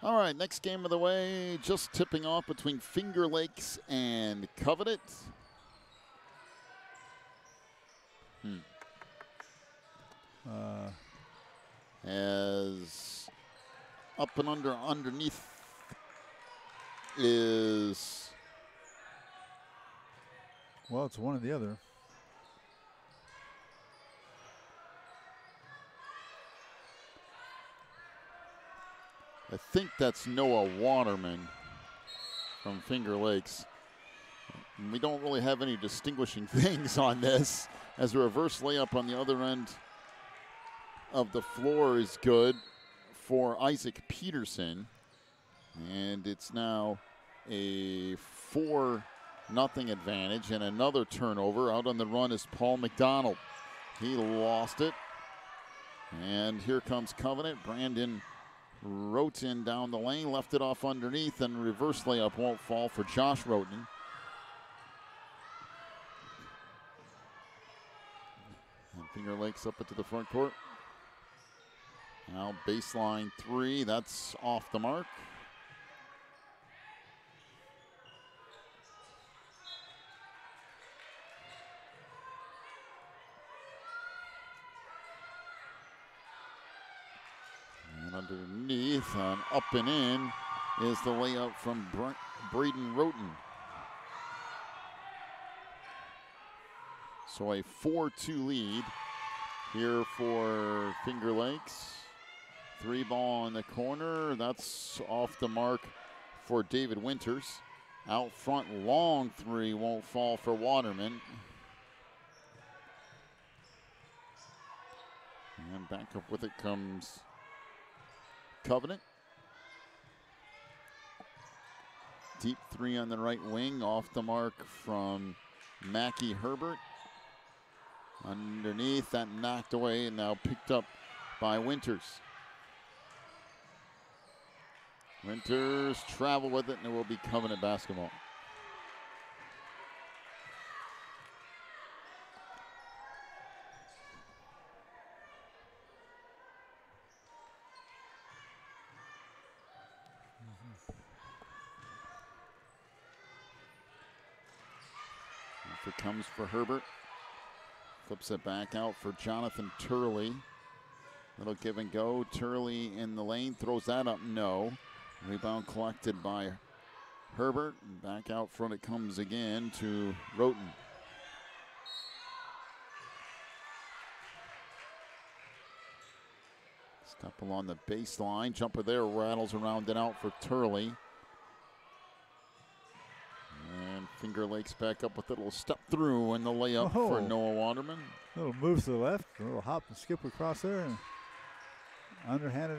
All right, next game of the way, just tipping off between Finger Lakes and Covenant. As up and underneath is, well, it's one or the other. I think that's Noah Waterman from Finger Lakes. And we don't really have any distinguishing things on this, as a reverse layup on the other end of the floor is good for Isaac Peterson. And it's now a 4-0 advantage, and another turnover. Out on the run is Paul McDonald. He lost it. And here comes Covenant. Brandon Roten down the lane, left it off underneath, and reverse layup won't fall for Josh Roten. And Finger Lakes up it to the front court. Now baseline three, that's off the mark. And underneath, and up and in, is the layup from Braden Roten. So a 4-2 lead here for Finger Lakes. 3-ball in the corner. That's off the mark for David Winters. Out front, long three won't fall for Waterman. And back up with it comes Covenant. Deep three on the right wing, off the mark from Mackie Herbert. Underneath, that knocked away and now picked up by Winters. Winters travel with it, and it will be Covenant basketball. Off it comes for Herbert. Flips it back out for Jonathan Turley. Little give and go. Turley in the lane, throws that up, no. Rebound collected by Herbert. Back out front it comes again to Roten. Step along the baseline. Jumper there, rattles around and out for Turley. And Finger Lakes back up with a little step through and the layup for Noah Waterman. Little move to the left, a little hop and skip across there, and underhanded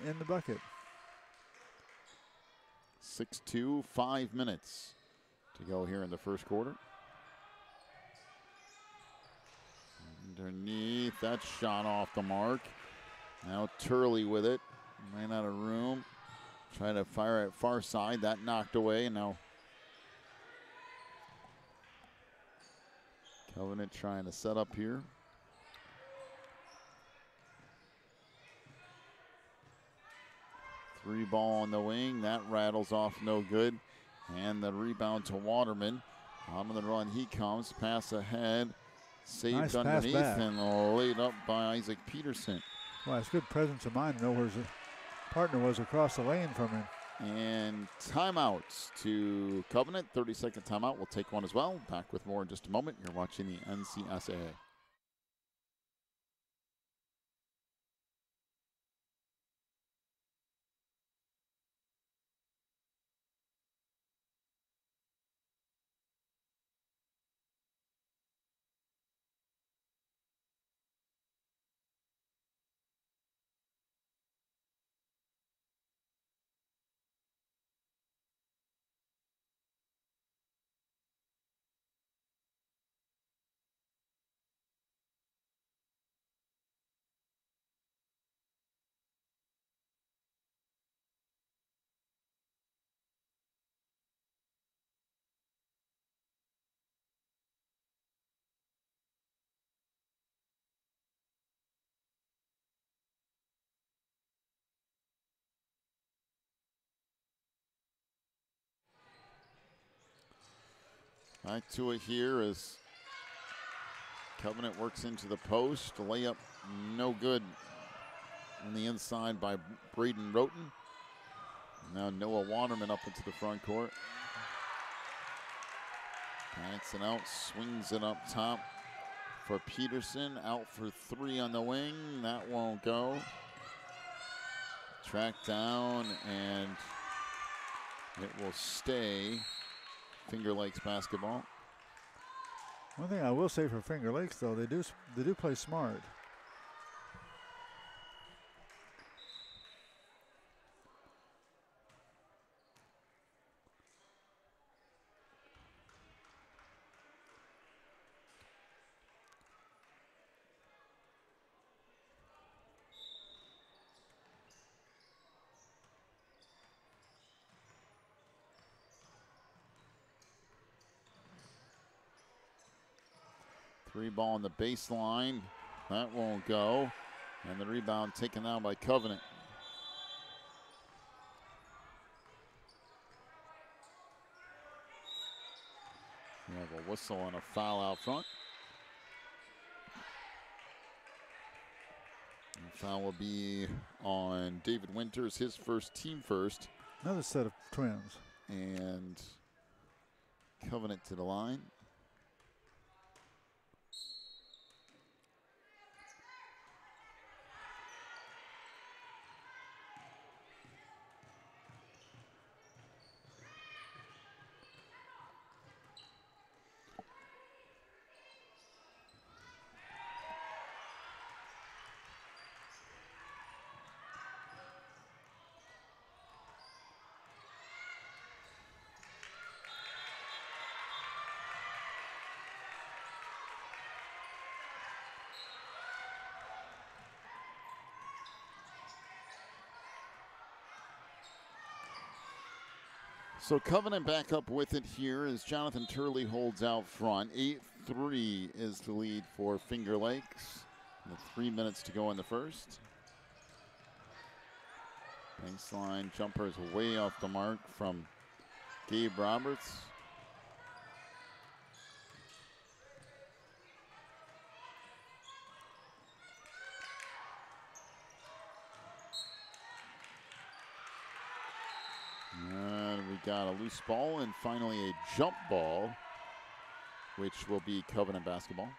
in the bucket. 6-2, 5 minutes to go here in the first quarter. Underneath, that shot off the mark. Now Turley with it. Ran out of room. Trying to fire at far side. That knocked away. And now Covenant trying to set up here. Three ball on the wing. That rattles off no good. And the rebound to Waterman. On the run he comes. Pass ahead. Saved nice underneath pass and laid up by Isaac Peterson. Well, it's good presence of mind to know where his partner was across the lane from him. And timeouts to Covenant. 30-second timeout. We'll take one as well. Back with more in just a moment. You're watching the NCSAA. Back to it here as Covenant works into the post. A layup no good on the inside by Braden Roten. Now Noah Waterman up into the front court. Backs it out, swings it up top for Peterson. Out for three on the wing. That won't go. Tracked down, and it will stay Finger Lakes basketball. One thing I will say for Finger Lakes, though, they do play smart. Three ball on the baseline. That won't go. And the rebound taken out by Covenant. We have a whistle and a foul out front. And the foul will be on David Winters, his first, team first. Another set of twins. And Covenant to the line. So Covenant back up with it here as Jonathan Turley holds out front. 8-3 is the lead for Finger Lakes. With 3 minutes to go in the first. Baseline jumper is way off the mark from Gabe Roberts. Got a loose ball and finally a jump ball, which will be Covenant basketball.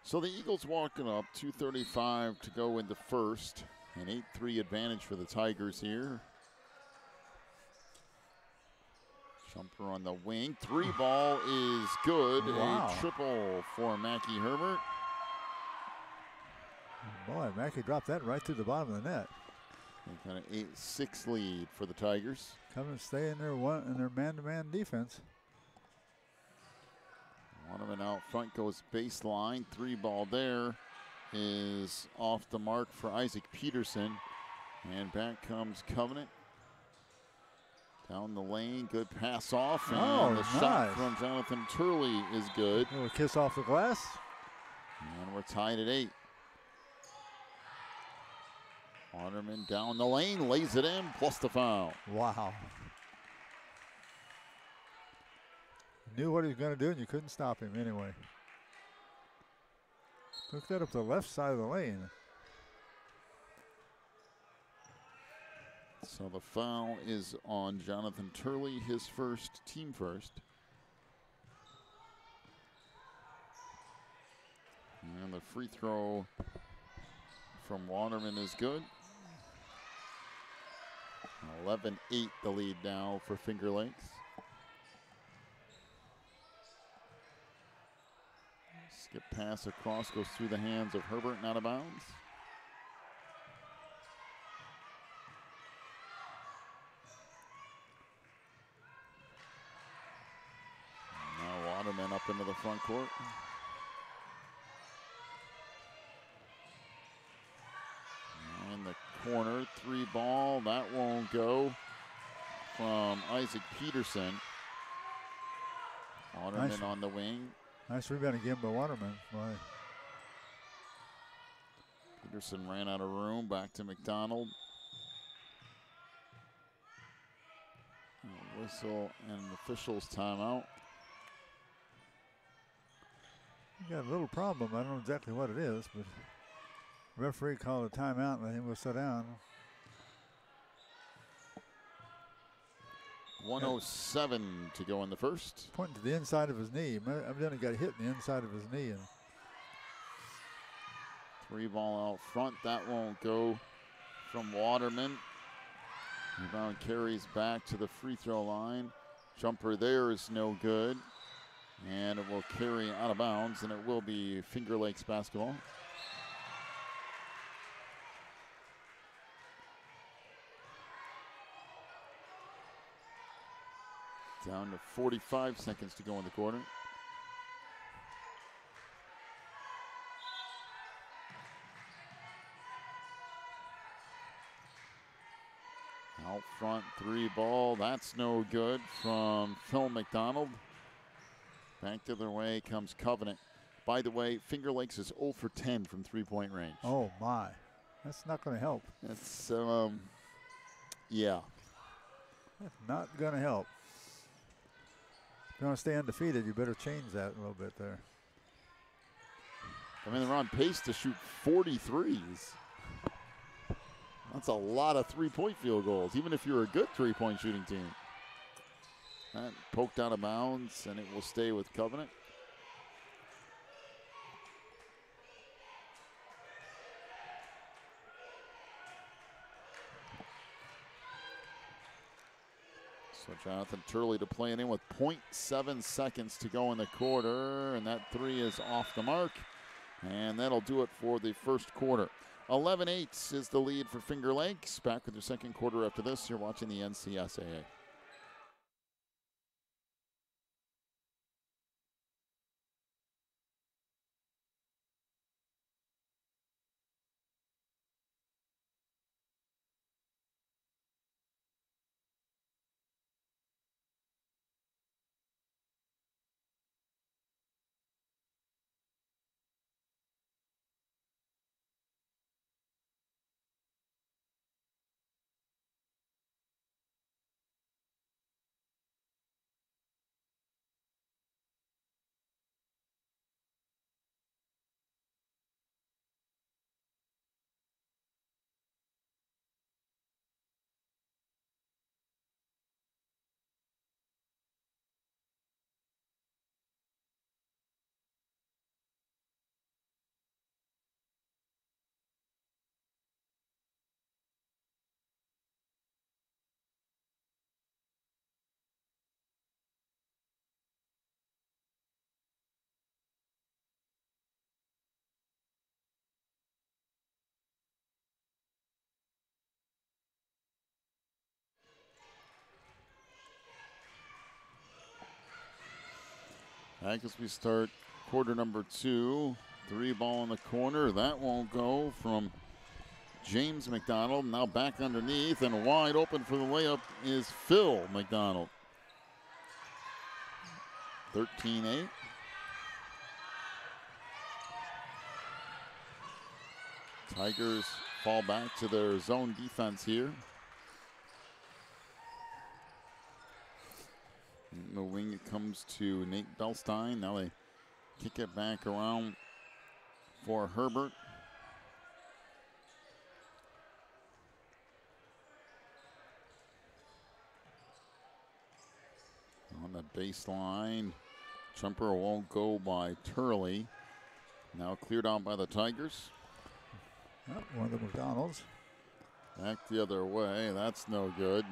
So the Eagles walking up, 2:35 to go in the first. An 8-3 advantage for the Tigers here. Jumper on the wing. Three ball is good. Wow. A triple for Mackie Herbert. Boy, Mackie dropped that right through the bottom of the net. Kind of 8-6 lead for the Tigers. Come and stay in their man-to-man defense. Waterman out front goes baseline. Three ball there is off the mark for Isaac Peterson. And back comes Covenant. Down the lane, good pass off, and the shot from Jonathan Turley is good. A little kiss off the glass. And we're tied at 8. Waterman down the lane, lays it in, plus the foul. Wow. Knew what he was going to do, and you couldn't stop him anyway. Took that up the left side of the lane. So the foul is on Jonathan Turley, his first, team first. And the free throw from Waterman is good. 11-8 the lead now for Finger Lakes. Skip pass across, goes through the hands of Herbert and out of bounds. Waterman up into the front court. And the corner, three ball, that won't go from Isaac Peterson. Waterman Nice. on the wing. Nice rebound again by Waterman. Boy. Peterson ran out of room. Back to McDonald. A whistle and an official's timeout. You got a little problem. I don't know exactly what it is, but referee called a timeout and I think we'll sit down. 1:07 to go in the first. Pointing to the inside of his knee. Evidently got hit in the inside of his knee. And 3 ball out front. That won't go from Waterman. Rebound carries back to the free throw line. Jumper there is no good. And it will carry out of bounds, and it will be Finger Lakes basketball. Down to 45 seconds to go in the quarter. Out front 3 ball. That's no good from Phil McDonald. Back the other way comes Covenant. By the way, Finger Lakes is 0 for 10 from 3-point range. oh my, that's not going to help. That's, yeah. That's not going to help. If you want to stay undefeated, you better change that a little bit there. I mean, they're on pace to shoot 43s. That's a lot of 3-point field goals, even if you're a good 3-point shooting team. That poked out of bounds, and it will stay with Covenant. So Jonathan Turley to play it in with 0.7 seconds to go in the quarter, and that 3 is off the mark. And that'll do it for the first quarter. 11-8 is the lead for Finger Lakes. Back with your second quarter after this. You're watching the NCSAA. Back as we start quarter number 2. 3 ball in the corner. That won't go from James McDonald. Now back underneath, and wide open for the layup is Phil McDonald. 13-8. Tigers fall back to their zone defense here. In the wing it comes to Nate Belstein. Now they kick it back around for Herbert. On the baseline, jumper won't go by Turley. Now cleared out by the Tigers. Oh, one of the McDonald's. Back the other way, that's no good.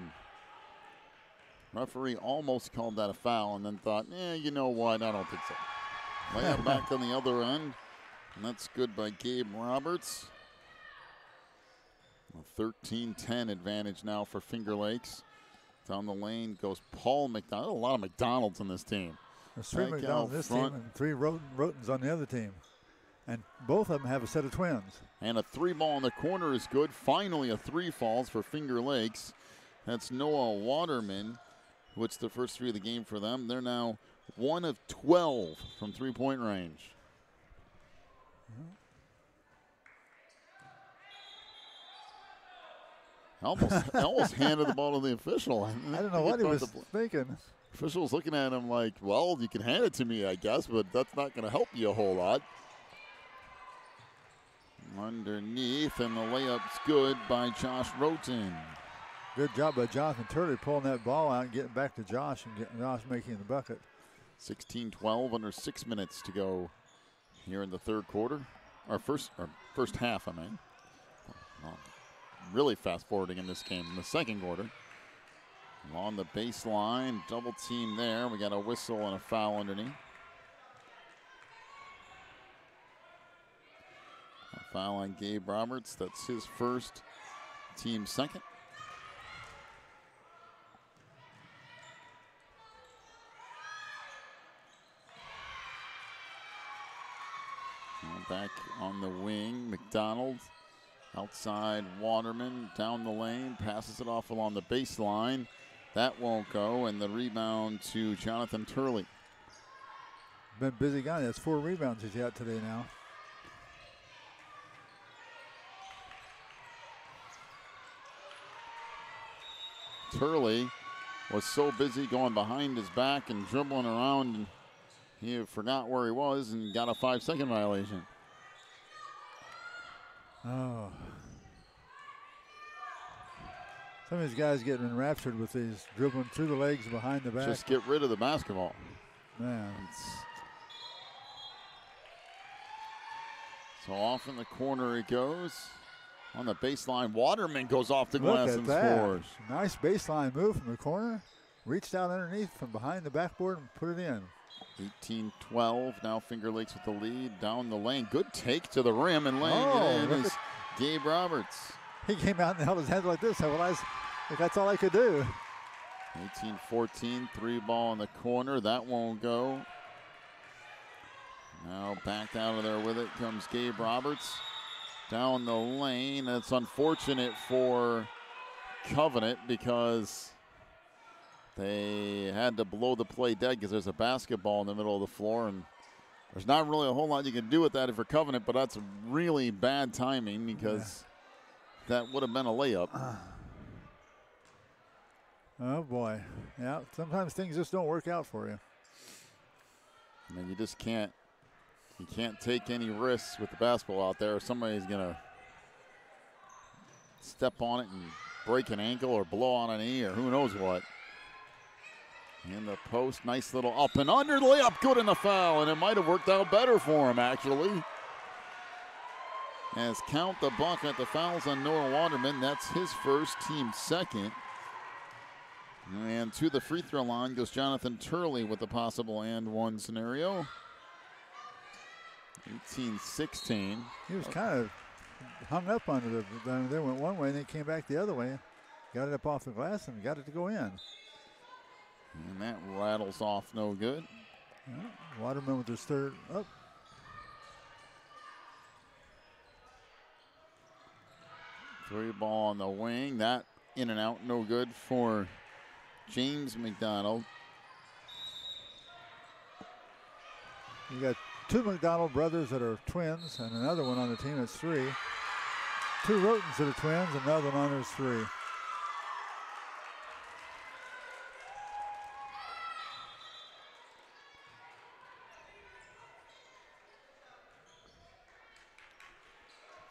Referee almost called that a foul and then thought, you know what, I don't think so. Layup back on the other end, and that's good by Gabe Roberts. A 13-10 advantage now for Finger Lakes. Down the lane goes Paul McDonald. A lot of McDonald's on this team. There's 3 McDonald's on this team and 3 Rotens on the other team. And both of them have a set of twins. And a 3 ball in the corner is good. Finally a 3 falls for Finger Lakes. That's Noah Waterman. which the first 3 of the game for them. They're now 1 of 12 from three-point range. Almost handed the ball to the official. I don't know what he was thinking. Official's looking at him like, well, you can hand it to me, I guess, but that's not going to help you a whole lot. Underneath, and the layup's good by Josh Roten. Good job by Jonathan Turley pulling that ball out and getting back to Josh and getting Josh making the bucket. 16-12, under 6 minutes to go here in the third quarter. Or first half, I mean. Well, really fast forwarding in this game in the second quarter. On the baseline, double team there. We got a whistle and a foul underneath. A foul on Gabe Roberts. That's his first, team second. Now back on the wing, McDonald. Outside Waterman, down the lane, passes it off along the baseline. That won't go, and the rebound to Jonathan Turley. Been a busy guy. That's 4 rebounds he's got today now. Turley was so busy going behind his back and dribbling around, and he forgot where he was and got a 5-second violation. Oh. Some of these guys getting enraptured with these dribbling through the legs behind the back. Just get rid of the basketball. Man. So off in the corner it goes. On the baseline, Waterman goes off the glass and scores. Nice baseline move from the corner. Reached out underneath from behind the backboard and put it in. 18-12, now Finger Lakes with the lead. Down the lane, good take to the rim, and laying it in is Gabe Roberts. He came out and held his head like this. That's all I could do. 18-14, 3 ball in the corner. That won't go. Now back out of there with it comes Gabe Roberts. Down the lane. It's unfortunate for Covenant because they had to blow the play dead because there's a basketball in the middle of the floor, and there's not really a whole lot you can do with that if you're Covenant, but that's really bad timing because that would have been a layup. Oh, boy. Yeah, sometimes things just don't work out for you. I mean, you just can't take any risks with the basketball out there. Somebody's going to step on it and break an ankle or blow on a knee or who knows what. In the post, nice little up and under layup, good in the foul, and it might have worked out better for him, actually. As count the bucket, the fouls on Noah Waterman. That's his first, team second. And to the free throw line goes Jonathan Turley with the possible and one scenario. 18-16. He was kind of hung up under it. They went one way and they came back the other way. Got it up off the glass and got it to go in. And that rattles off no good. Yeah, Waterman with his third up. Three ball on the wing. That in and out, no good for James McDonald. You got 2 McDonald brothers that are twins and another one on the team that's 3. 2 Rotens that are twins, another one on there's 3.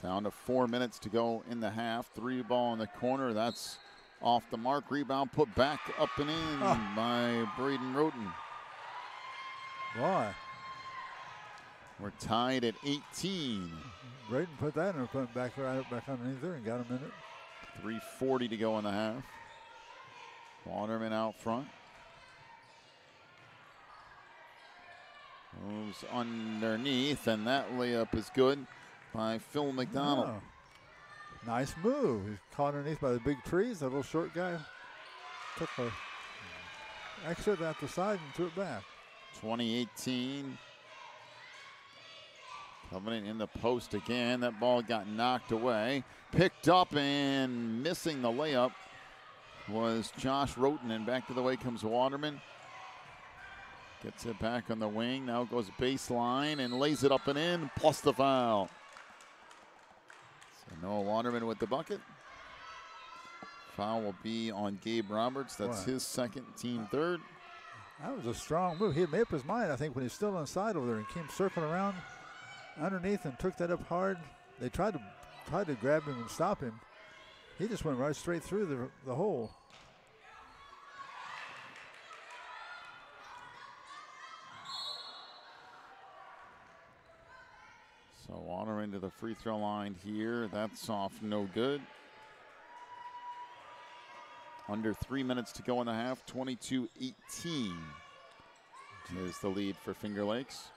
Down to 4 minutes to go in the half. 3 ball in the corner. That's off the mark. Rebound put back up and in by Braden Roten. Boy. We're tied at 18. Braden put that in and put it back underneath there and got him in it. 3:40 to go in the half. Waterman out front. Moves underneath, and that layup is good by Phil McDonald. Oh. Nice move. He's caught underneath by the big trees. That little short guy took a exit out the side and threw it back. 2018. Covenant in the post again. That ball got knocked away. Picked up and missing the layup was Josh Roten, and back to the way comes Waterman. Gets it back on the wing, now goes baseline and lays it up and in, plus the foul. So Noah Waterman with the bucket. Foul will be on Gabe Roberts. That's his second, team third. That was a strong move. He had made up his mind, I think, when he's still inside over there and came circling around underneath and took that up hard. They tried to grab him and stop him. He just went right straight through the hole. So Waterman to the free throw line here. That's off, no good. Under 3 minutes to go in the half. 22-18 is the lead for Finger Lakes.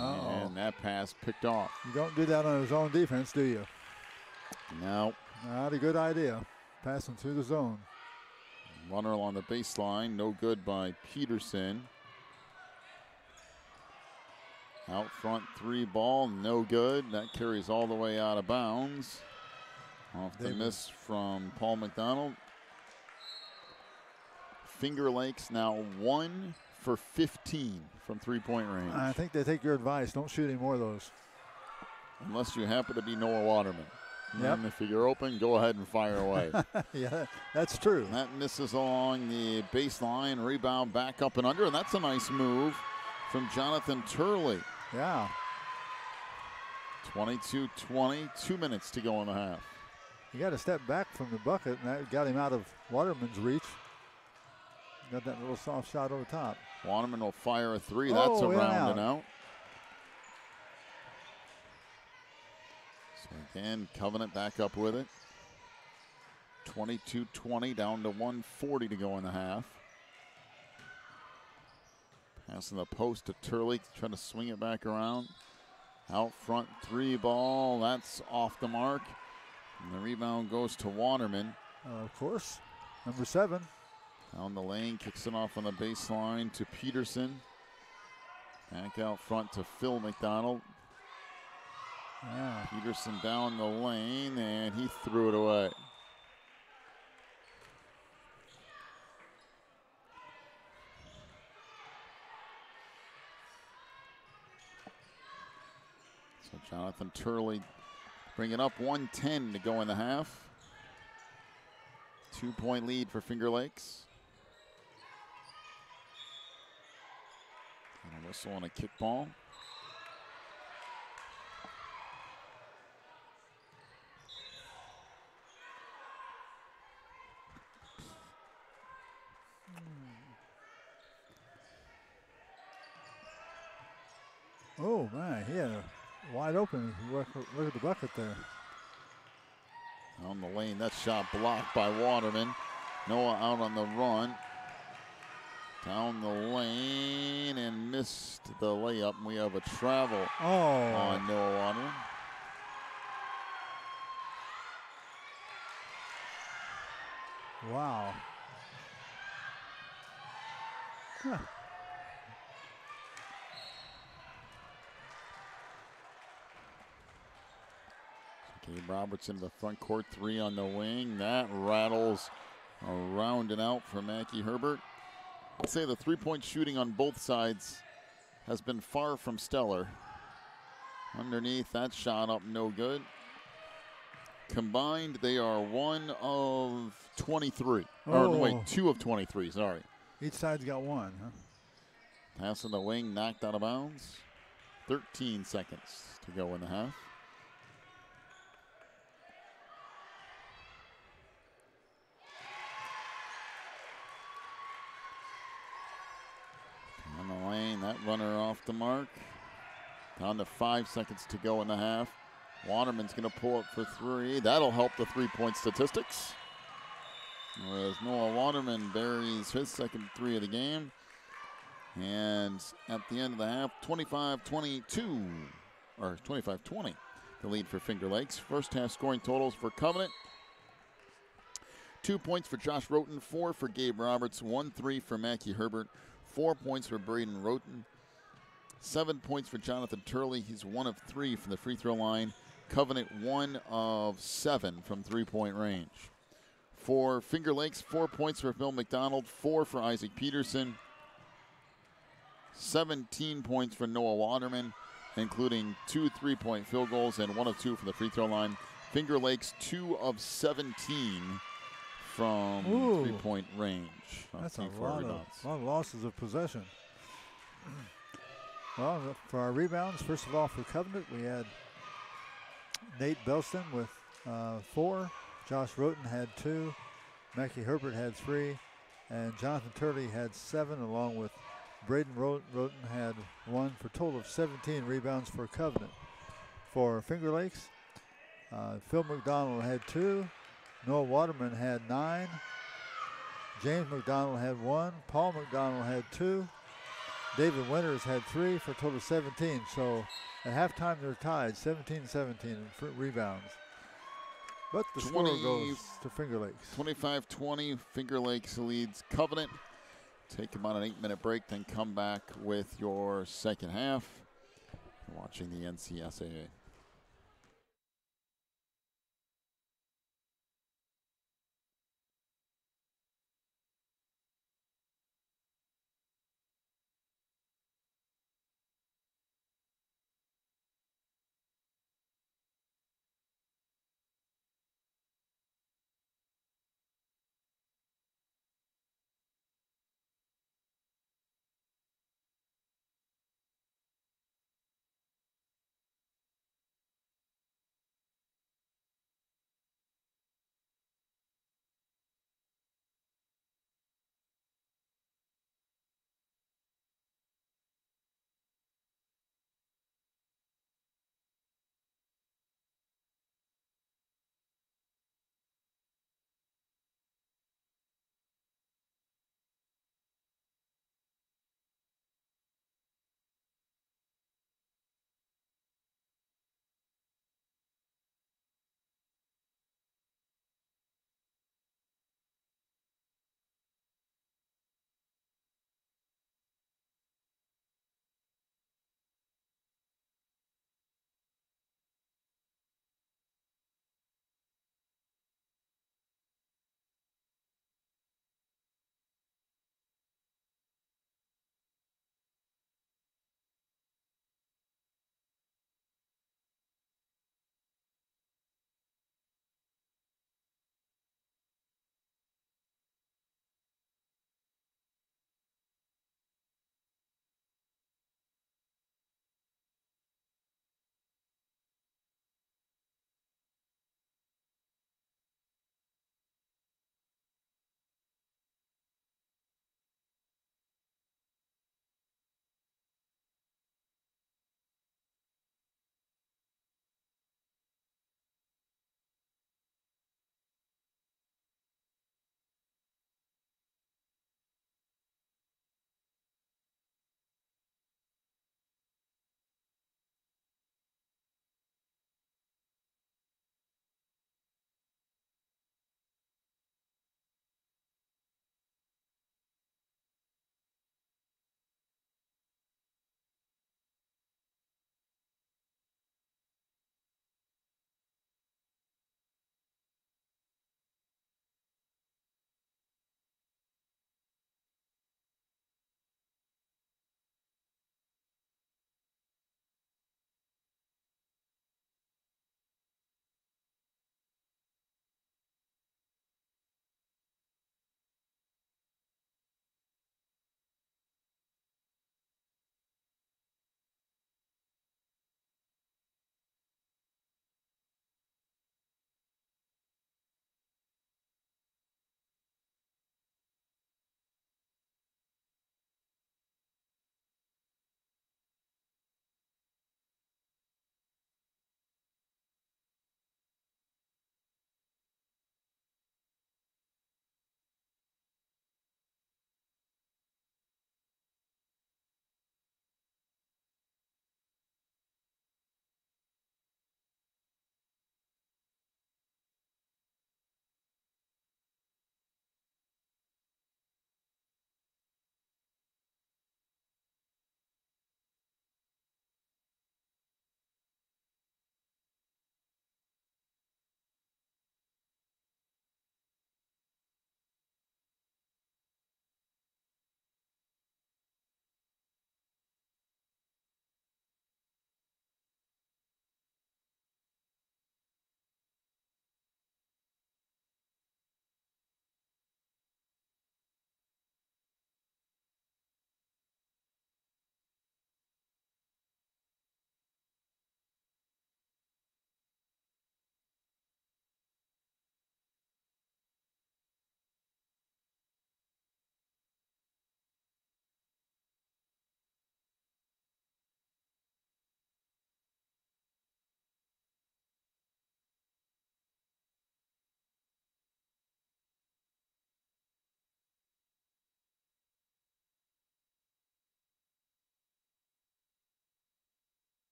And that pass picked off. You don't do that on his own defense, do you? No. Not a good idea. Passing through the zone. Runner along the baseline. No good by Peterson. Out front three ball. No good. That carries all the way out of bounds. Off the miss from Paul McDonald. Finger Lakes now 1 for 15 from three-point range. I think they take your advice. Don't shoot any more of those. Unless you happen to be Noah Waterman. Yep. And if you're open, go ahead and fire away. Yeah, that's true. That misses along the baseline. Rebound back up and under. And that's a nice move from Jonathan Turley. Yeah. 22-20, 2 minutes to go in the half. He got a step back from the bucket, and that got him out of Waterman's reach. Got that little soft shot over top. Waterman will fire a three. That's around and out. So again, Covenant back up with it. 22-20, down to 1:40 to go in the half. Passing the post to Turley, trying to swing it back around. Out front three ball, that's off the mark. And the rebound goes to Waterman. Of course, number 7. Down the lane, kicks it off on the baseline to Peterson. Back out front to Phil McDonald. Yeah. Peterson down the lane, and he threw it away. So Jonathan Turley bringing up 1:10 to go in the half. 2-point lead for Finger Lakes. And a whistle and a kickball. Oh, man, he had a wide open. Look at the bucket there. On the lane, that shot blocked by Waterman. Noah out on the run. Down the lane and missed the layup. And we have a travel on Noah Waterman. Wow. Huh. Gabe Robertson, the front court three on the wing. That rattles around and out for Mackie Herbert. I'd say the three-point shooting on both sides has been far from stellar. Underneath, that shot up, no good. Combined, they are 1 of 23. Or wait, 2 of 23, sorry. Each side's got 1, huh? Pass on the wing, knocked out of bounds. 13 seconds to go in the half. On the lane, that runner off the mark. Down to 5 seconds to go in the half. Waterman's going to pull up for three. That'll help the three-point statistics. Whereas Noah Waterman buries his second three of the game. And at the end of the half, 25-22, or 25-20, the lead for Finger Lakes. First half scoring totals for Covenant. 2 points for Josh Roten, 4 for Gabe Roberts, 1-3 for Mackie Herbert, 4 points for Braden Roten, 7 points for Jonathan Turley. He's 1 of 3 from the free throw line. Covenant 1 of 7 from three-point range. For Finger Lakes, 4 points for Bill McDonald, 4 for Isaac Peterson, 17 points for Noah Waterman, including 2 3-point field goals and 1 of 2 from the free throw line. Finger Lakes, 2 of 17 from three-point range. That's a lot of losses of possession. Well, for our rebounds, first of all, for Covenant, we had Nate Belston with 4. Josh Roten had 2. Mackie Herbert had 3. And Jonathan Turley had 7, along with Braden Roten had 1, for a total of 17 rebounds for Covenant. For Finger Lakes, Phil McDonald had 2. Noah Waterman had 9. James McDonald had 1. Paul McDonald had 2. David Winters had 3 for a total of 17. So at halftime they're tied, 17-17 in rebounds. But the score goes to Finger Lakes. 25-20, Finger Lakes leads Covenant. Take about an 8-minute break, then come back with your second half. You're watching the NCSAA.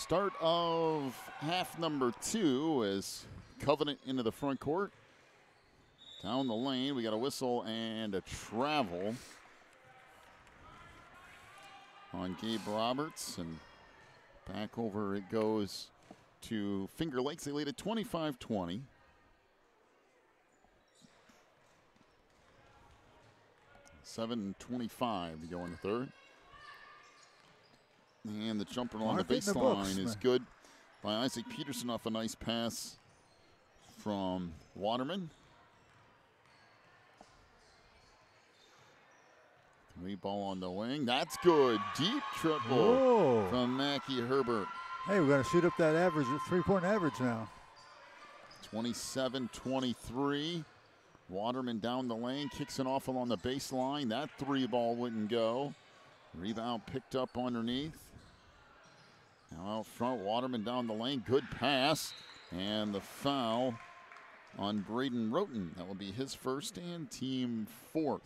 Start of half number 2 as Covenant into the front court. Down the lane, we got a whistle and a travel on Gabe Roberts. And back over it goes to Finger Lakes. They lead at 25-20. $7:25 to go in the third. And the jumper on the baseline is good by Isaac Peterson off a nice pass from Waterman. 3 ball on the wing. That's good. Deep triple from Mackie Herbert. Hey, we're going to shoot up that average, 3-point average now. 27-23. Waterman down the lane, kicks it off along the baseline. That 3 ball wouldn't go. Rebound picked up underneath. Now out front, Waterman down the lane. Good pass. And the foul on Braden Roten. That will be his first and team 4th.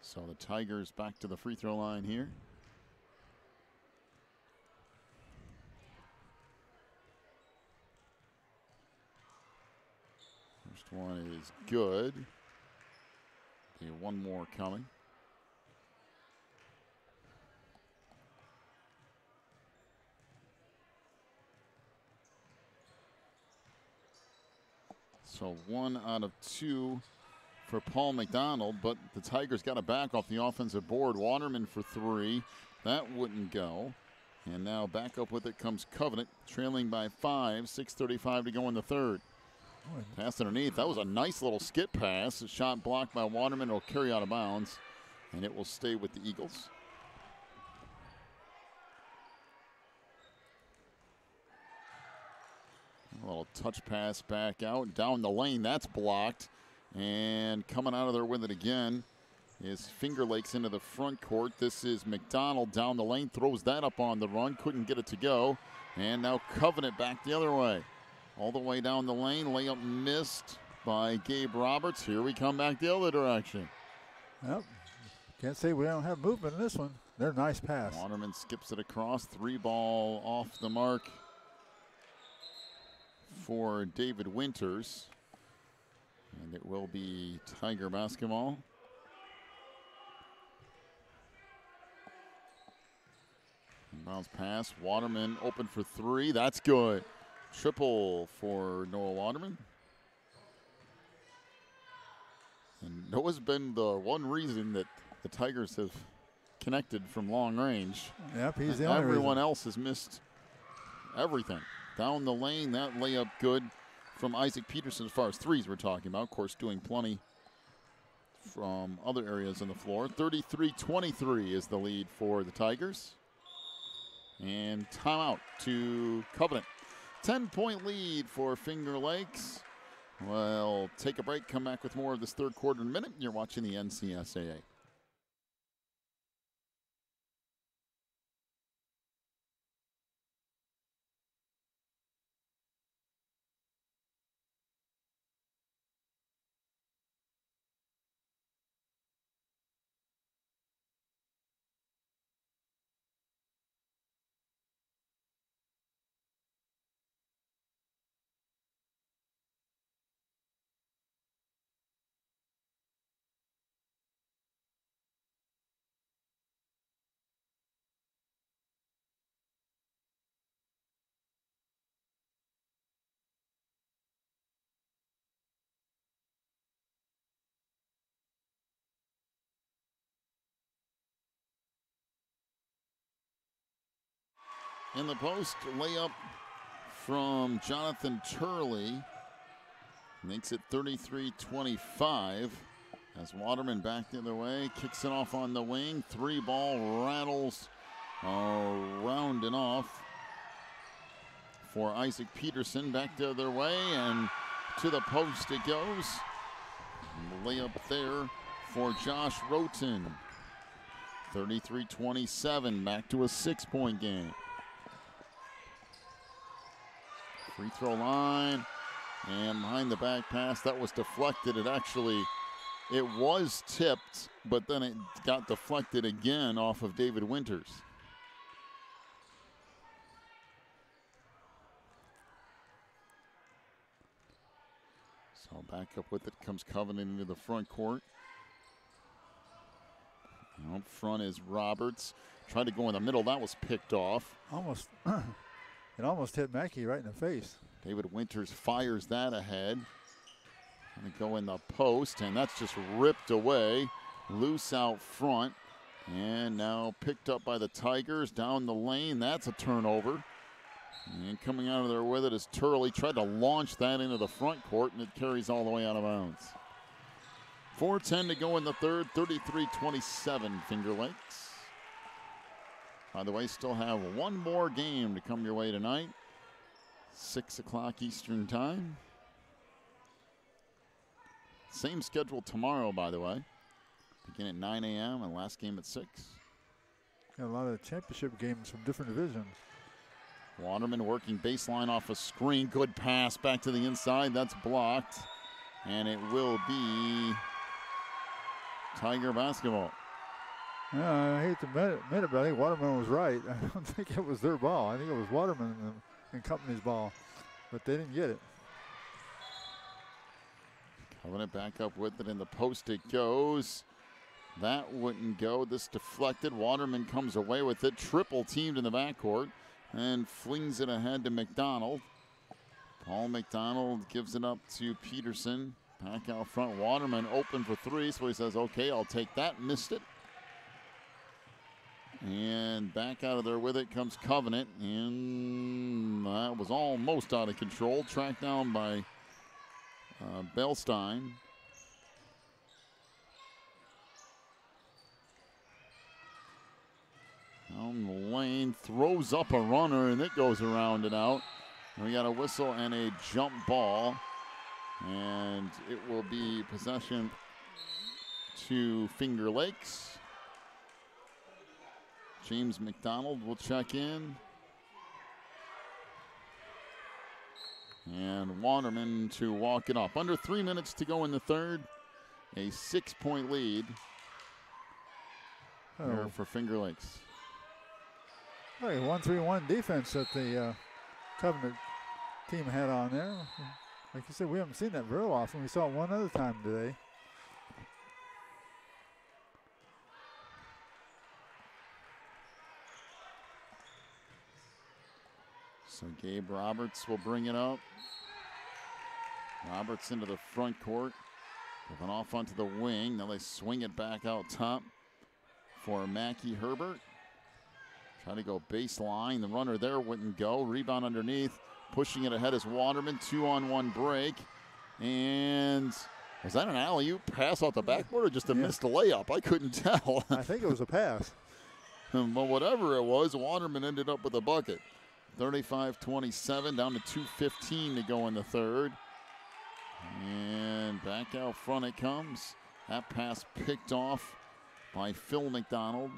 So the Tigers back to the free throw line here. First one is good. Be one more coming. So 1 out of 2 for Paul McDonald, but the Tigers got it back off the offensive board. Waterman for 3. That wouldn't go. And now back up with it comes Covenant, trailing by 5, 6:35 to go in the third. Pass underneath. That was a nice little skip pass. A shot blocked by Waterman. It'll carry out of bounds, and it will stay with the Eagles. A little touch pass back out. Down the lane. That's blocked. And coming out of there with it again is Finger Lakes into the front court. This is McDonald down the lane. Throws that up on the run. Couldn't get it to go. And now Covenant back the other way. All the way down the lane. Layup missed by Gabe Roberts. Here we come back the other direction. Yep. Can't say we don't have movement in this one. They're a nice pass. Waterman skips it across. 3 ball off the mark for David Winters. And it will be Tiger basketball. Bounce pass. Waterman open for 3. That's good. Triple for Noah Waterman. And Noah's been the one reason that the Tigers have connected from long range. Yep, he's the only reason. Everyone else has missed everything. Down the lane, that layup good from Isaac Peterson as far as threes we're talking about. Of course, doing plenty from other areas on the floor. 33-23 is the lead for the Tigers. And timeout to Covenant. 10-point lead for Finger Lakes. We'll take a break, come back with more of this third quarter in a minute. You're watching the NCSAA. In the post, layup from Jonathan Turley makes it 33-25 as Waterman back the other way, kicks it off on the wing. 3 ball rattles around and off for Isaac Peterson. Back the other way and to the post it goes. And the layup there for Josh Roten. 33-27, back to a 6-point game. Free throw line and behind the back pass. That was deflected. It was tipped, but then it got deflected again off of David Winters. So back up with it comes Covenant into the front court. And up front is Roberts. Tried to go in the middle. That was picked off. Almost. It almost hit Mackey right in the face. David Winters fires that ahead. Going to go in the post, and that's just ripped away. Loose out front. And now picked up by the Tigers down the lane. That's a turnover. And coming out of there with it is Turley. Tried to launch that into the front court, and it carries all the way out of bounds. 4:10 to go in the third, 33-27 Finger Lakes. By the way, still have one more game to come your way tonight. 6 o'clock Eastern time. Same schedule tomorrow, by the way. Begin at 9 a.m. and last game at 6. Got a lot of championship games from different divisions. Waterman working baseline off a screen. Good pass back to the inside. That's blocked. And it will be Tiger basketball. I hate to admit it, but I think Waterman was right. I don't think it was their ball. I think it was Waterman and company's ball. But they didn't get it. Covenant back up with it in the post it goes. That wouldn't go. This deflected. Waterman comes away with it. Triple teamed in the backcourt and flings it ahead to McDonald. Paul McDonald gives it up to Peterson. Back out front. Waterman open for three, so he says, okay, I'll take that. Missed it. And back out of there with it comes Covenant. And that was almost out of control. Tracked down by Belstein. Down the lane, throws up a runner, and it goes around and out. And we got a whistle and a jump ball. And it will be possession to Finger Lakes. James McDonald will check in. And Waterman to walk it up. Under 3 minutes to go in the third. A 6-point lead here for Finger Lakes. Oh, 1-3-1 defense that the Covenant team had on there. Like you said, we haven't seen that very often. We saw it one other time today. So Gabe Roberts will bring it up. Roberts into the front court. Moving off onto the wing. Now they swing it back out top for Mackie Herbert. Trying to go baseline. The runner there wouldn't go. Rebound underneath. Pushing it ahead is Waterman. 2-on-1 break. And was that an alley-oop pass off the backboard or just a missed layup? I couldn't tell. I think it was a pass. But whatever it was, Waterman ended up with a bucket. 35-27, down to 2:15 to go in the third. And back out front it comes. That pass picked off by Phil McDonald.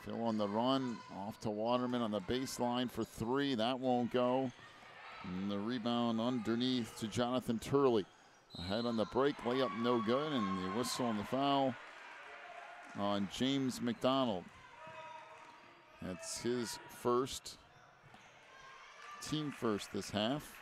Phil on the run, off to Waterman on the baseline for three. That won't go. And the rebound underneath to Jonathan Turley. Ahead on the break, layup no good, and the whistle and the foul on James McDonald. That's his first, team first this half.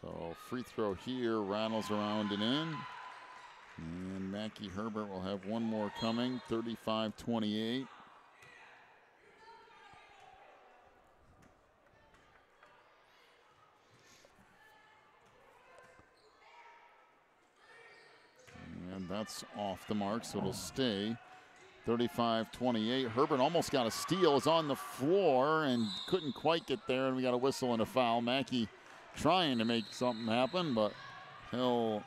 So free throw here, rattles around and in. And Mackie Herbert will have one more coming, 35-28. And that's off the mark, so it'll stay 35-28. Herbert almost got a steal, is on the floor and couldn't quite get there, and we got a whistle and a foul. Mackie trying to make something happen, but he'll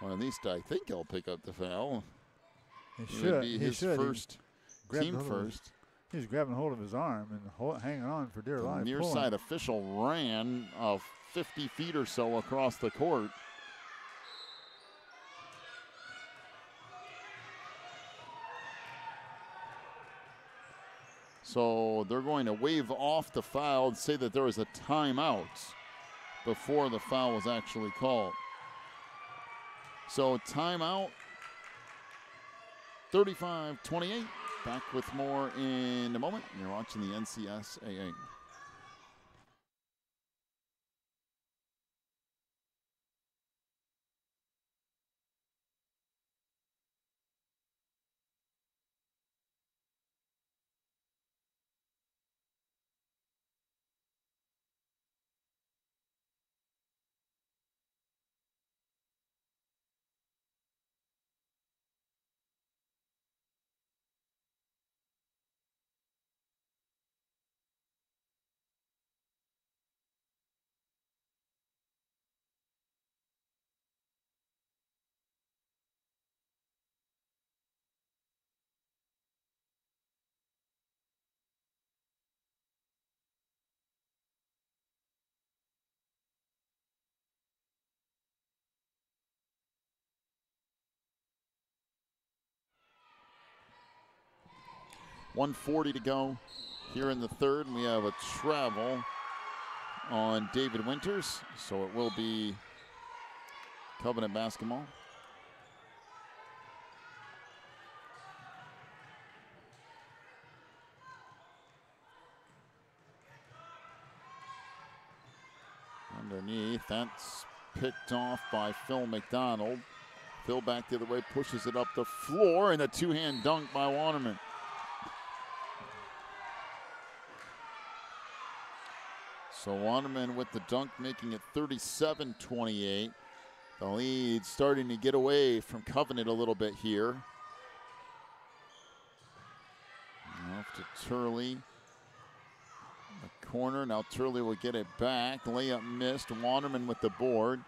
well, at least I think he'll pick up the foul. He should. It would be his first, team first. He's grabbing hold of his arm and hanging on for dear life. The near side official ran 50 feet or so across the court. So they're going to wave off the foul and say that there was a timeout. before the foul was actually called. So timeout, 35-28. Back with more in a moment. You're watching the NCSAA. .140 to go here in the third, and we have a travel on David Winters, so it will be Covenant basketball. Underneath, that's picked off by Phil McDonald. Phil back the other way, pushes it up the floor, and a two-hand dunk by Waterman. So Waterman with the dunk, making it 37-28. The lead starting to get away from Covenant a little bit here. Off to Turley. The corner, now Turley will get it back. Layup missed, Waterman with the board.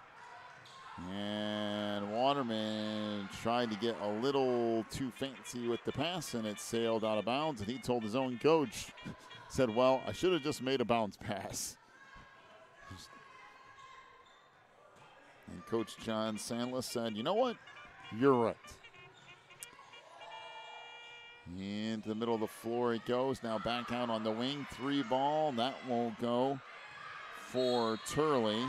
And Waterman tried to get a little too fancy with the pass, and it sailed out of bounds, and he told his own coach, said, well, I should have just made a bounce pass. And Coach John Sandless said, you know what? You're right. Into the middle of the floor it goes. Now back out on the wing. 3 ball. That won't go for Turley.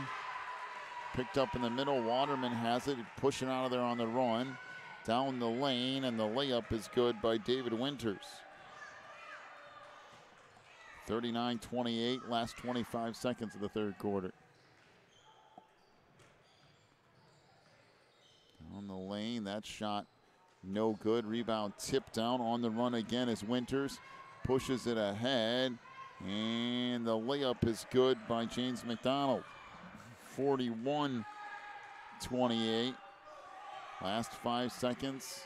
Picked up in the middle. Waterman has it. Pushing out of there on the run. Down the lane. And the layup is good by David Winters. 39-28. Last 25 seconds of the third quarter. On the lane, that shot no good. Rebound tipped down. On the run again as Winters pushes it ahead. And the layup is good by James McDonald. 41-28. Last 5 seconds.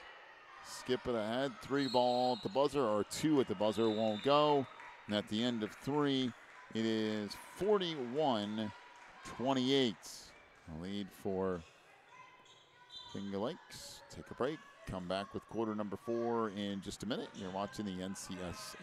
Skip it ahead. 3 ball at the buzzer, or 2 at the buzzer, won't go. And at the end of 3, it is 41-28. A lead for Finger Lakes. Take a break. Come back with quarter number 4 in just a minute. You're watching the NCSAA.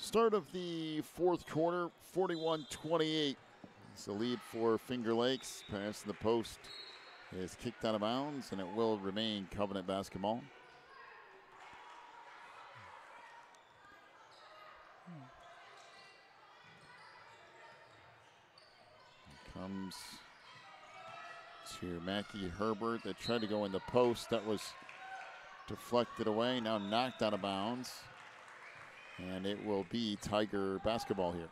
Start of the fourth quarter, 41-28. It's the lead for Finger Lakes. Pass to the post is kicked out of bounds, and it will remain Covenant basketball. Comes to Mackie Herbert. They tried to go in the post. That was deflected away. Now knocked out of bounds. And it will be Tiger basketball here.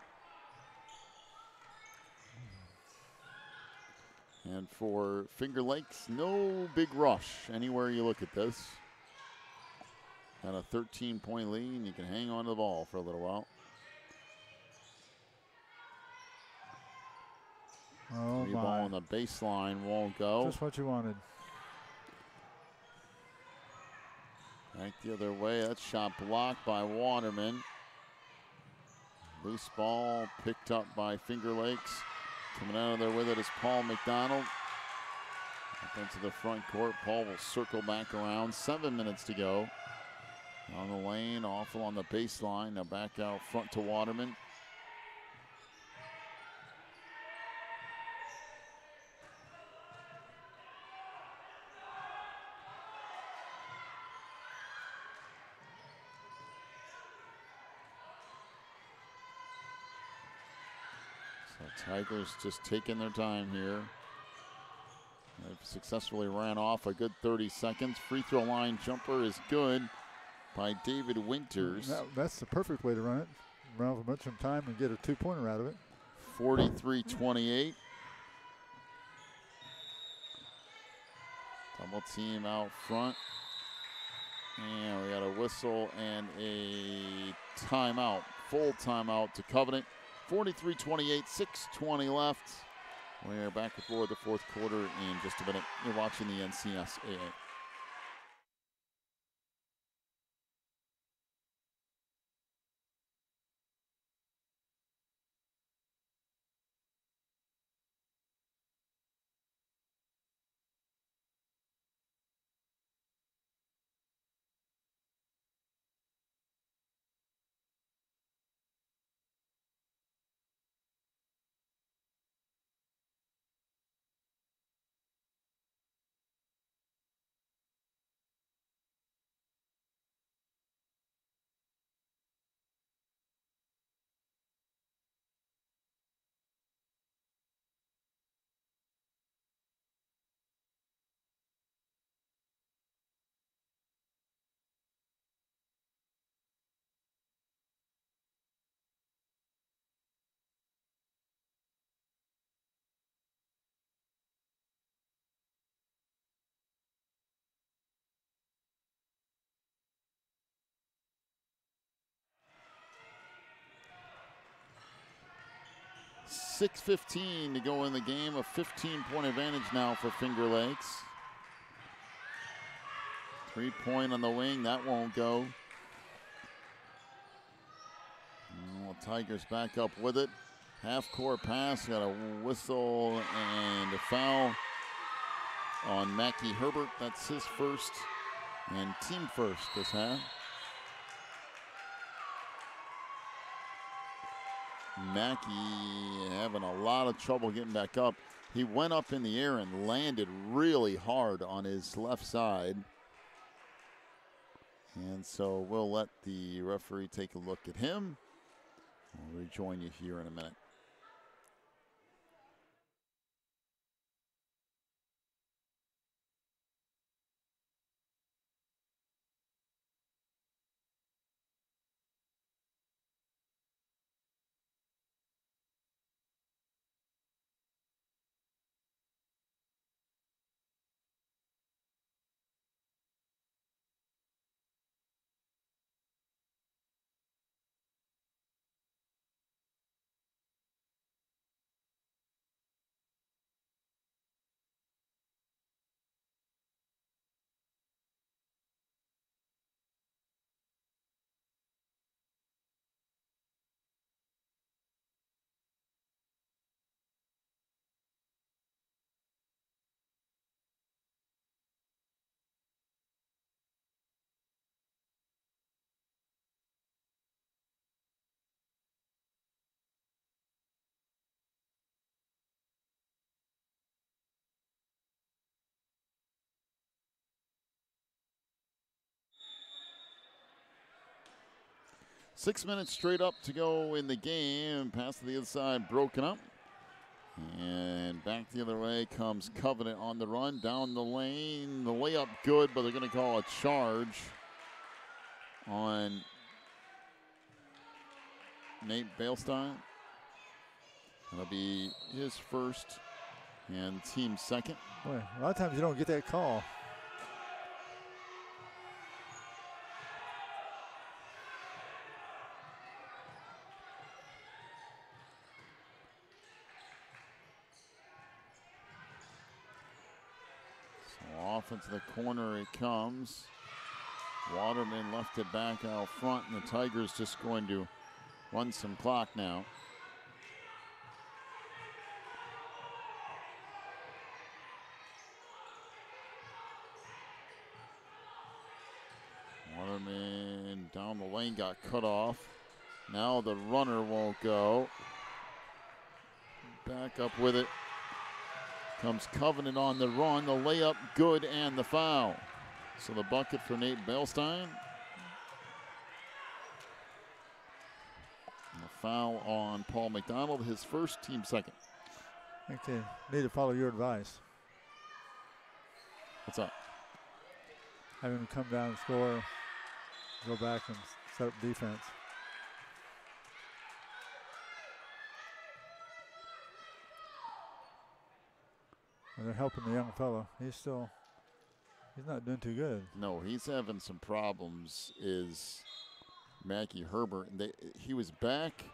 And for Finger Lakes, no big rush anywhere you look at this. Got a 13-point lead, and you can hang on to the ball for a little while. Oh, the ball on the baseline won't go. Just what you wanted. Back the other way. That shot blocked by Waterman. Loose ball picked up by Finger Lakes. Coming out of there with it is Paul McDonald. Up into the front court. Paul will circle back around. 7 minutes to go. On the lane, awful on the baseline. Now back out front to Waterman. So Tigers just taking their time here. They've successfully ran off a good 30 seconds. Free throw line jumper is good by David Winters. That's the perfect way to run it. Run off a bunch of time and get a two-pointer out of it. 43-28. Double team out front. And we got a whistle and a timeout. Full timeout to Covenant. 43-28, 6:20 left. We are back with more of the fourth quarter in just a minute. You're watching the NCSAA. .6:15 to go in the game. A 15-point advantage now for Finger Lakes. 3-point on the wing. That won't go. Well, Tigers back up with it. Half-court pass. Got a whistle and a foul on Mackie Herbert. That's his first and team first this half. Mackie having a lot of trouble getting back up. He went up in the air and landed really hard on his left side. And so we'll let the referee take a look at him. We'll rejoin you here in a minute. 6 minutes straight up to go in the game. Pass to the other side, broken up. And back the other way comes Covenant on the run, down the lane. The layup good, but they're going to call a charge on Nate Beilstein. That'll be his first and team second. Boy, a lot of times you don't get that call. So off into the corner it comes. Waterman left it back out front, and the Tigers just going to run some clock now. Waterman down the lane got cut off. Now the runner won't go. Back up with it. Comes Covenant on the run. The layup good and the foul. So the bucket for Nate Beilstein. And the foul on Paul McDonald, his first, team second. I think they need to follow your advice. What's up? Having them come down and score, go back and set up defense. And they're helping the young fella. He's not doing too good. No, he's having some problems, is Mackie Herbert. He was back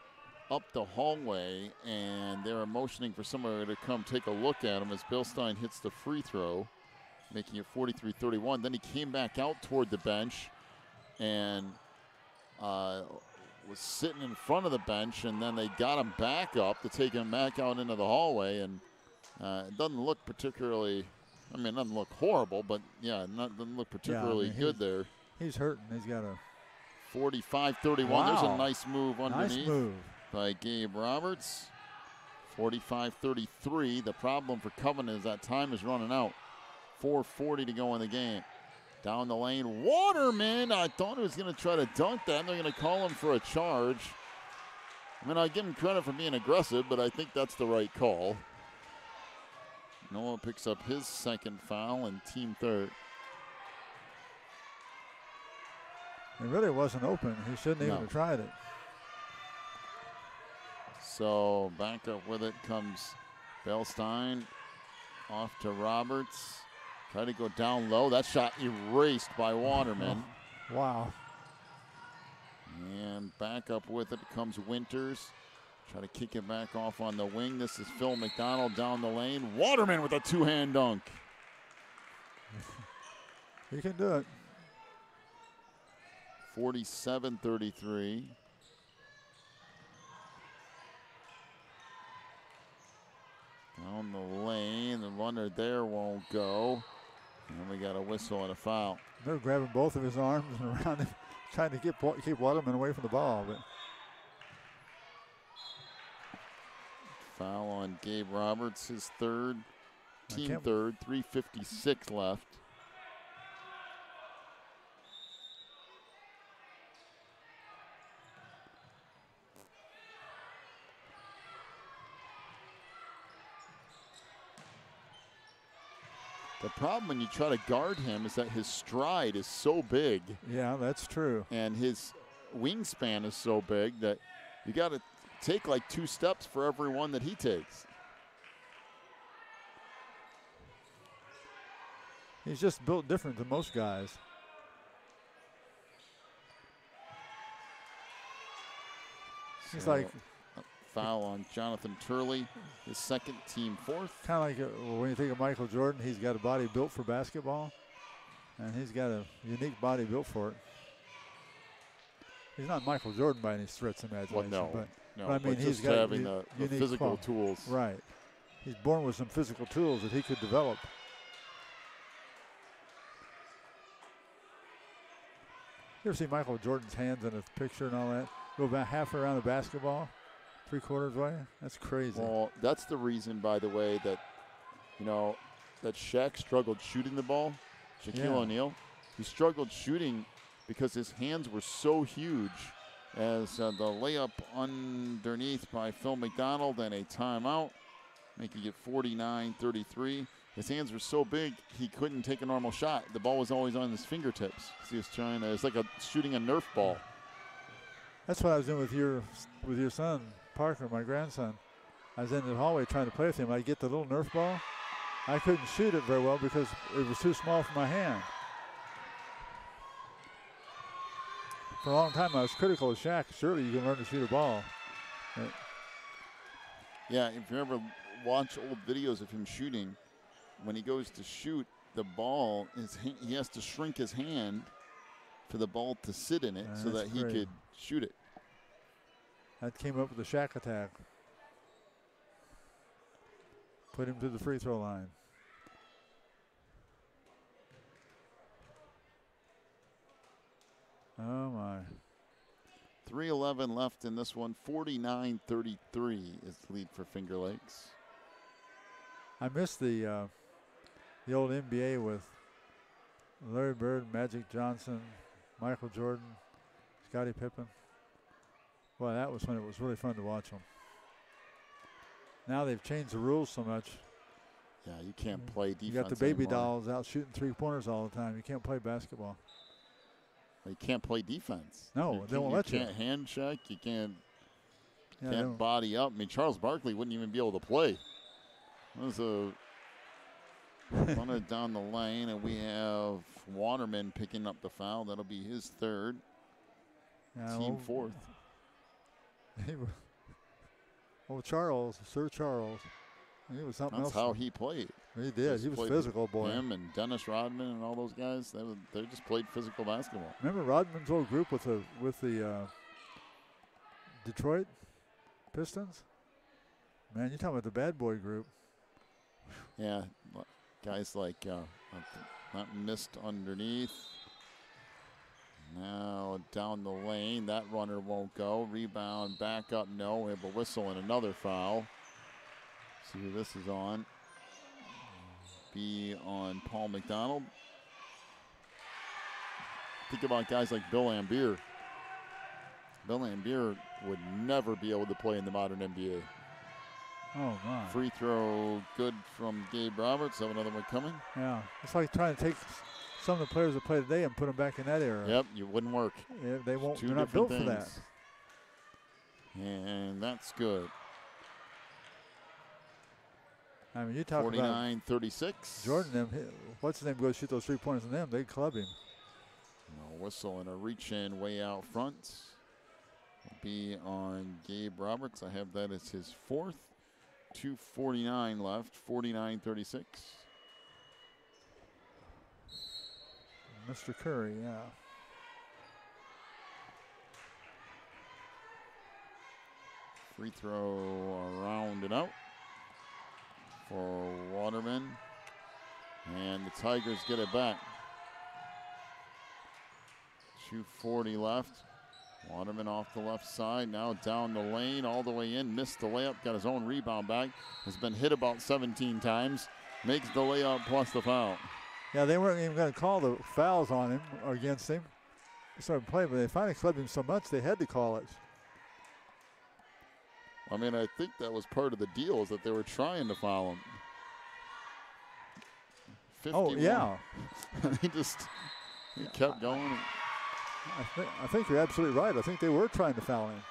up the hallway, and they were motioning for somebody to come take a look at him as Beilstein hits the free throw, making it 43-31. Then he came back out toward the bench and was sitting in front of the bench, and then they got him back up to take him back out into the hallway, and it doesn't look particularly, I mean, it doesn't look horrible, but yeah, doesn't look particularly good there. He's hurting. He's got a 45-31. Wow. There's a nice move underneath. Nice move By Gabe Roberts. 45-33. The problem for Covenant is that time is running out. 4:40 to go in the game. Down the lane, Waterman. I thought he was going to try to dunk that. They're going to call him for a charge. I mean, I give him credit for being aggressive, but I think that's the right call. Noah picks up his second foul and team third. It really wasn't open. He shouldn't even have tried it. So back up with it comes Beilstein. Off to Roberts. Try to go down low. That shot erased by Waterman. Oh, wow. And back up with it comes Winters. Try to kick it back off on the wing. This is Phil McDonald down the lane. Waterman with a two-hand dunk. He can do it. 47-33. Down the lane. The runner there won't go. And we got a whistle and a foul. They're grabbing both of his arms and around him, trying to keep Waterman away from the ball. But foul on Gabe Roberts, his third, team third, 3:56 left. The problem when you try to guard him is that his stride is so big. Yeah, that's true. And his wingspan is so big that you got to take like 2 steps for every one that he takes. He's just built different than most guys. He's like foul on Jonathan Turley, his second, team fourth. Kind of like when you think of Michael Jordan, he's got a body built for basketball, and he's got a unique body built for it. He's not Michael Jordan by any stretch of imagination, but I mean, he's just got having the physical tools. Right. He's born with some physical tools that he could develop. You ever see Michael Jordan's hands in a picture and all that? Go about half around the basketball, 3/4 way? That's crazy. Well, that's the reason, by the way, that, that Shaq struggled shooting the ball, Shaquille O'Neal. He struggled shooting because his hands were so huge as the layup underneath by Phil McDonald and a timeout, making it 49-33. His hands were so big he couldn't take a normal shot. The ball was always on his fingertips. He was trying to. It's like shooting a Nerf ball. That's what I was doing with your son, Parker, my grandson. I was in the hallway trying to play with him. I get the little Nerf ball. I couldn't shoot it very well because it was too small for my hand. For a long time, I was critical of Shaq. Surely you can learn to shoot a ball. Yeah, if you ever watch old videos of him shooting, when he goes to shoot the ball, he has to shrink his hand for the ball to sit in it so that he could shoot it. That came up with the Shaq attack. Put him to the free throw line. Oh, my. 3:11 left in this one. 49-33 is the lead for Finger Lakes. I missed the old NBA with Larry Bird, Magic Johnson, Michael Jordan, Scottie Pippen. Boy, that was when it was really fun to watch them. Now they've changed the rules so much. Yeah, you can't play defense. You got the baby anymore. dolls out shooting three-pointers all the time. You can't play basketball. You can't play defense. No, they won't let you. You can't hand check. You can't Yeah, body up. I mean, Charles Barkley wouldn't even be able to play. That was a runner down the lane, and we have Waterman picking up the foul. That'll be his third. Team fourth. Charles, Sir Charles. He was something else. That's how he played. He did. He was physical, boy. Him and Dennis Rodman and all those guys, they just played physical basketball. Remember Rodman's old group with the Detroit Pistons? Man, you're talking about the bad boy group. Yeah, guys like not missed underneath. Now down the lane, that runner won't go. Rebound, back up, no. We have a whistle and another foul. See who this is on. Be on Paul McDonald. Think about guys like Bill Laimbeer. Bill Laimbeer would never be able to play in the modern NBA. Oh, my. Free throw good from Gabe Roberts. Have another one coming. Yeah, it's like trying to take some of the players that play today and put them back in that era. Yep, it wouldn't work. Yeah, they won't. Two They're not built different for that. And that's good. I mean, you talk 49-36. Jordan, what's his name, goes shoot those 3 pointers on them, they'd club him. A whistle and a reach in way out front. Will be on Gabe Roberts. I have that as his fourth. 2:49 left, 49-36. Mr. Curry, yeah. Free throw around and out for Waterman. And the Tigers get it back. 2:40 left. Waterman off the left side, now down the lane, all the way in, missed the layup, got his own rebound back, has been hit about 17 times, makes the layup plus the foul. Yeah, they weren't even going to call the fouls on him or against him. They started playing, but they finally clubbed him so much they had to call it. I mean, I think that was part of the deal, is that they were trying to foul him. 51. Oh, yeah. he kept going. I think you're absolutely right. I think they were trying to foul him.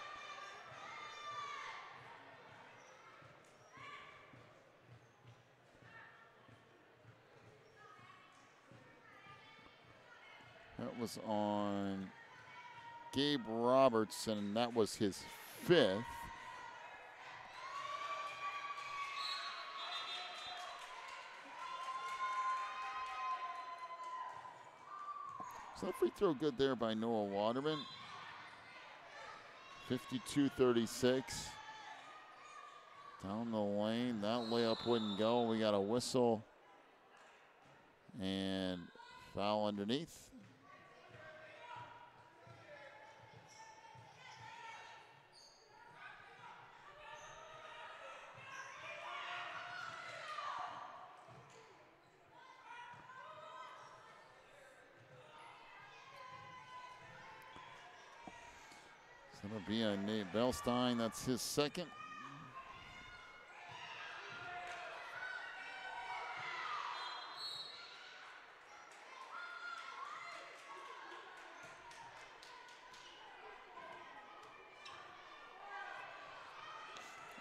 That was on Gabe Robertson. That was his fifth. So that free throw good there by Noah Waterman. 52-36. Down the lane, that layup wouldn't go. We got a whistle and foul underneath. So it'll be a Nate Belstein. That's his second.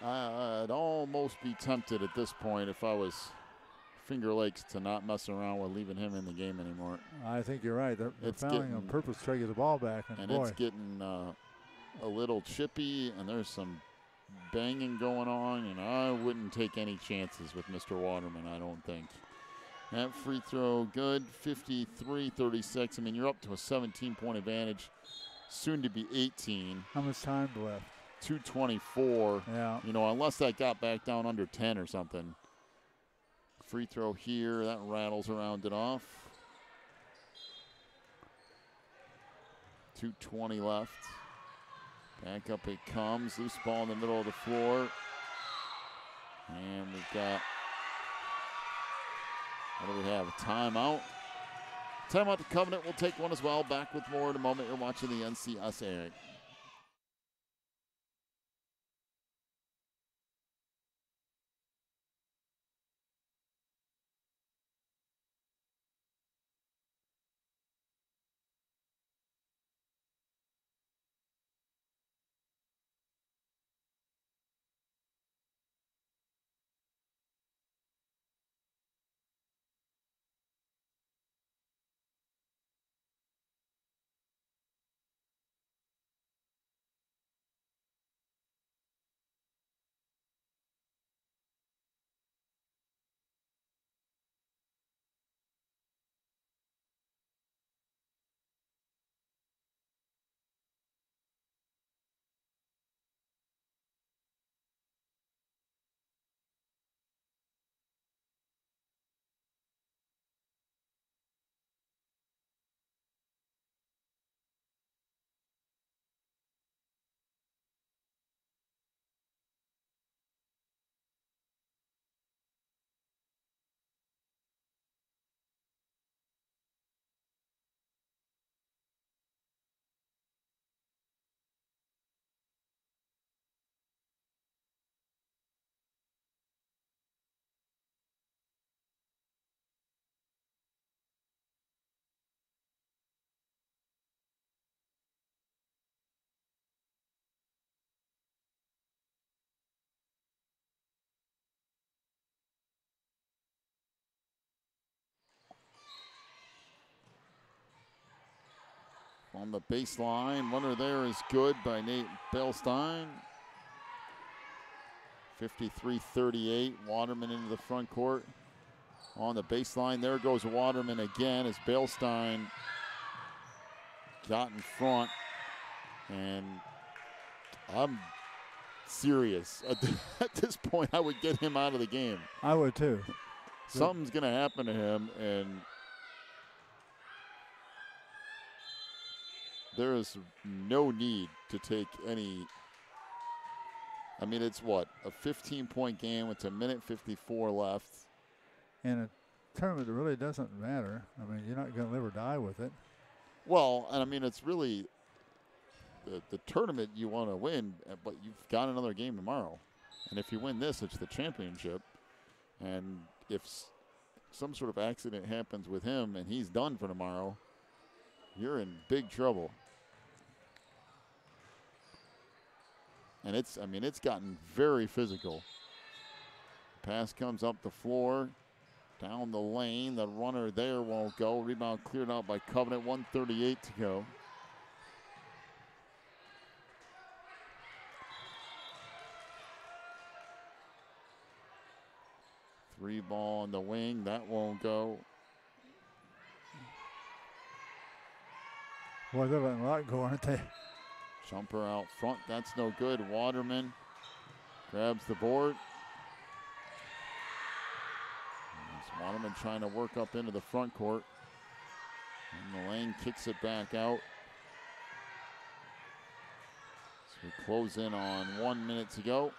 I'd almost be tempted at this point if I was Finger Lakes to not mess around with leaving him in the game anymore. I think you're right. They're fouling on purpose to try to get the ball back. And boy, it's getting a little chippy, and there's some banging going on, and I wouldn't take any chances with Mr. Waterman, I don't think. That free throw good, 53-36. I mean, you're up to a 17-point advantage, soon to be 18. How much time left? 2:24. Yeah. You know, unless that got back down under 10 or something. Free throw here, that rattles around it off. 2:20 left. Back up it comes. Loose ball in the middle of the floor. And we've got, what do we have? A timeout. Timeout to Covenant. We'll take one as well. Back with more in a moment. You're watching the NCSA. On the baseline, runner there is good by Nate Belstein. 53-38, Waterman into the front court. On the baseline, there goes Waterman again as Belstein got in front. And I'm serious. At this point, I would get him out of the game. I would too. Something's going to happen to him, and there is no need to take any. I mean, it's what, a 15-point game with a minute 54 left. In a tournament, it really doesn't matter. I mean, you're not going to live or die with it. Well, and I mean, it's really the tournament you want to win, but you've got another game tomorrow. And if you win this, it's the championship. And if some sort of accident happens with him and he's done for tomorrow, you're in big trouble. And it's gotten very physical. Pass comes up the floor, down the lane. The runner there won't go. Rebound cleared out by Covenant. 1:38 to go. Three ball on the wing. That won't go. Boy, they're letting a lot go, aren't they? Jumper out front. That's no good. Waterman grabs the board. Waterman trying to work up into the front court. And the lane kicks it back out. So we close in on 1 minute to go.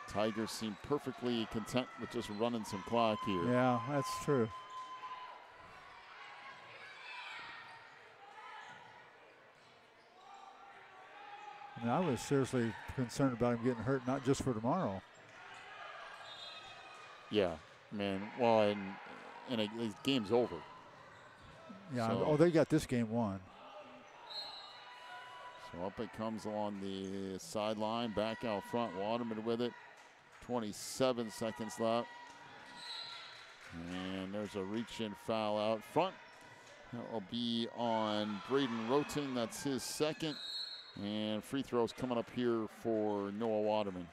Tigers seem perfectly content with just running some clock here. Yeah, that's true. And I was seriously concerned about him getting hurt, not just for tomorrow. Yeah, man. Well, and his game's over. Yeah. So, oh, they got this game won. So up it comes along the sideline, back out front. Waterman with it. 27 seconds left. And there's a reach-in foul out front. That will be on Braden Roten. That's his second. And free throws coming up here for Noah Waterman.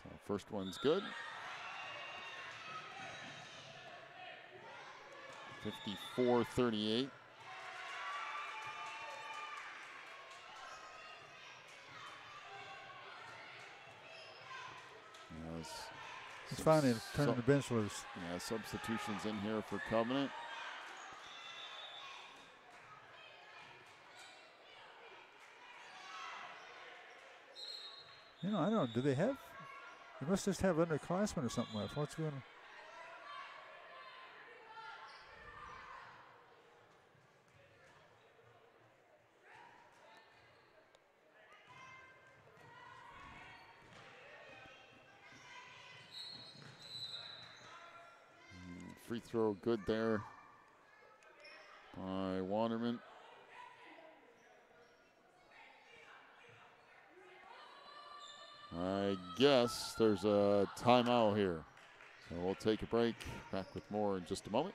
So first one's good. 54-38. It's finally turning the bench loose. Yeah, substitutions in here for Covenant. You know, I don't know. Do they have? They must just have underclassmen or something left. What's going on? Free throw good there by Waterman. I guess there's a timeout here. So we'll take a break. Back with more in just a moment.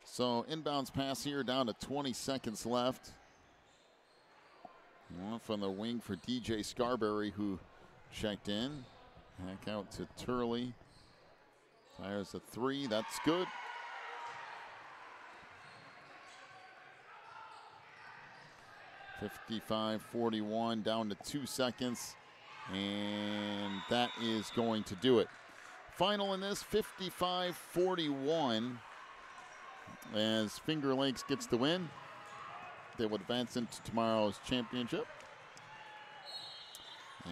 So inbounds pass here, down to 20 seconds left. Off on the wing for DJ Scarberry, who checked in. Back out to Turley. Fires a three, that's good. (55-41), down to 2 seconds. And that is going to do it. Final in this, 55-41. As Finger Lakes gets the win, they would advance into tomorrow's championship.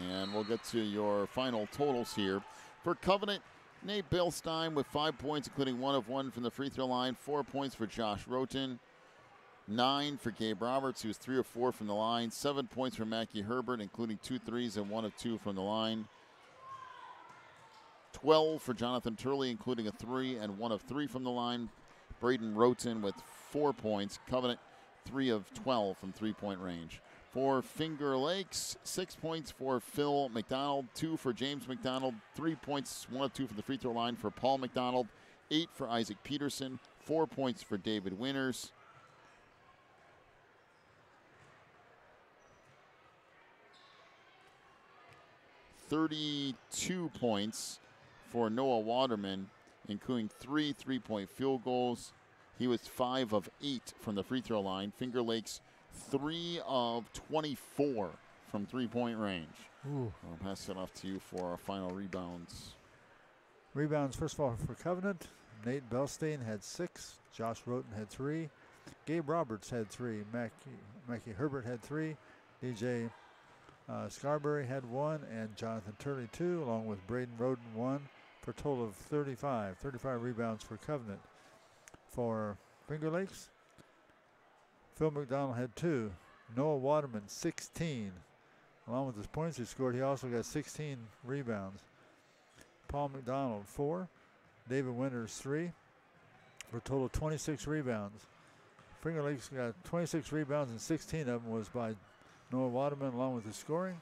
And we'll get to your final totals here. For Covenant, Nate Bilstein with 5 points, including 1 of 1 from the free throw line. 4 points for Josh Roten. 9 for Gabe Roberts, who was 3 of 4 from the line. 7 points for Mackie Herbert, including 2 threes and 1 of 2 from the line. 12 for Jonathan Turley, including a 3 and 1 of 3 from the line. Braden Roten with 4 points. Covenant 3 of 12 from three-point range. For Finger Lakes, 6 points for Phil McDonald, 2 for James McDonald, 3 points, 1 of 2 from the free throw line for Paul McDonald, 8 for Isaac Peterson, 4 points for David Winters. 32 points for Noah Waterman, including 3 three-point field goals. He was 5 of 8 from the free throw line. Finger Lakes 3 of 24 from three-point range. Ooh. I'll pass it off to you for our final rebounds. Rebounds, first of all, for Covenant. Nate Belstein had 6. Josh Roten had 3. Gabe Roberts had 3. Mackie Herbert had 3. DJ Scarberry had 1. And Jonathan Turley 2, along with Braden Roden 1, for a total of 35. 35 rebounds for Covenant. For Finger Lakes, Phil McDonald had 2. Noah Waterman 16. Along with his points he scored, he also got 16 rebounds. Paul McDonald 4. David Winters 3. For a total of 26 rebounds. Finger Lakes got 26 rebounds, and 16 of them was by Noah Waterman, along with his scoring.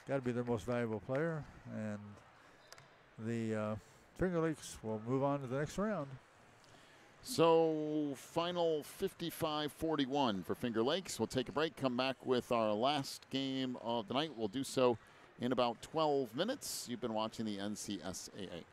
Got to be their most valuable player. And the Finger Lakes will move on to the next round. So final 55-41 for Finger Lakes. We'll take a break, come back with our last game of the night. We'll do so in about 12 minutes. You've been watching the NCSAA.